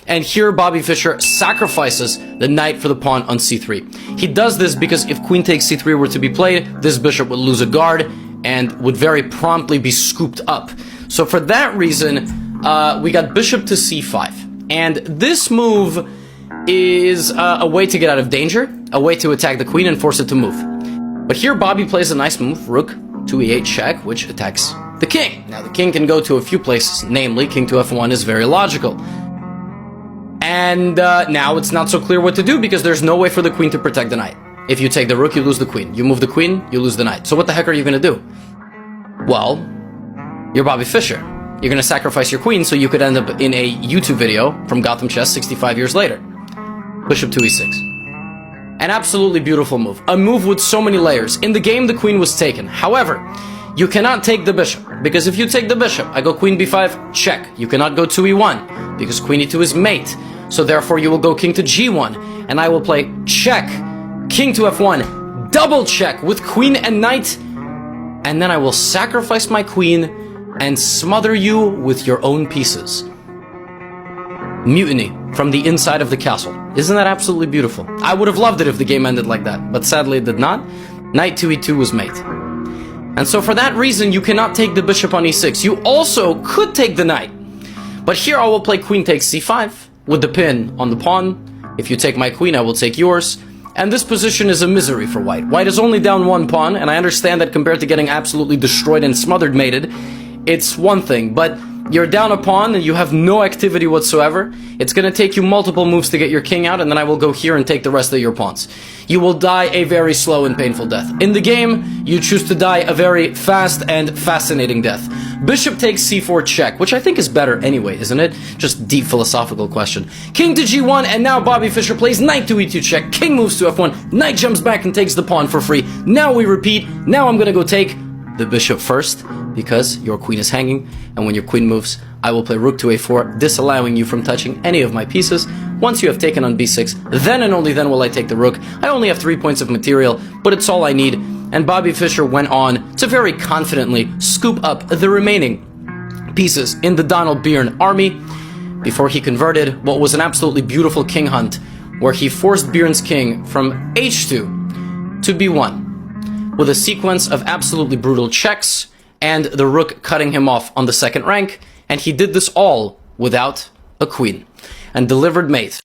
And here Bobby Fischer sacrifices the knight for the pawn on c3. He does this because if queen takes c3 were to be played, this bishop would lose a guard and would very promptly be scooped up. So for that reason, we got bishop to c5. And this move is a way to get out of danger, a way to attack the queen and force it to move. But here Bobby plays a nice move, rook to e8 check, which attacks the king. Now the king can go to a few places, namely king to f1 is very logical. And now it's not so clear what to do because there's no way for the queen to protect the knight. If you take the rook, you lose the queen. You move the queen, you lose the knight. So what the heck are you going to do? Well, you're Bobby Fischer. You're going to sacrifice your queen so you could end up in a YouTube video from Gotham Chess 65 years later. Bishop to e6. An absolutely beautiful move. A move with so many layers. In the game, the queen was taken. However, you cannot take the bishop, because if you take the bishop, I go queen b5, check. You cannot go to e1, because queen e2 is mate. So therefore you will go king to g1, and I will play check, king to f1, double check with queen and knight, and then I will sacrifice my queen and smother you with your own pieces. Mutiny from the inside of the castle. Isn't that absolutely beautiful? I would have loved it if the game ended like that, but sadly it did not. Knight to e2 was mate. And so for that reason, you cannot take the bishop on e6. You also could take the knight. But here I will play queen takes c5 with the pin on the pawn. If you take my queen, I will take yours. And this position is a misery for white. White is only down one pawn, and I understand that compared to getting absolutely destroyed and smothered mated, it's one thing, but you're down a pawn and you have no activity whatsoever. It's going to take you multiple moves to get your king out, and then I will go here and take the rest of your pawns. You will die a very slow and painful death. In the game, you choose to die a very fast and fascinating death. Bishop takes c4 check, which I think is better anyway, isn't it? Just deep philosophical question. King to g1, and now Bobby Fischer plays knight to e2 check. King moves to f1, knight jumps back and takes the pawn for free. Now we repeat. Now I'm going to go take the bishop first, because your queen is hanging, and when your queen moves, I will play rook to a4, disallowing you from touching any of my pieces. Once you have taken on b6, then and only then will I take the rook. I only have 3 points of material, but it's all I need. And Bobby Fischer went on to very confidently scoop up the remaining pieces in the Donald Byrne army before he converted what was an absolutely beautiful king hunt, where he forced Byrne's king from h2 to b1 with a sequence of absolutely brutal checks and the rook cutting him off on the second rank, and he did this all without a queen and delivered mate.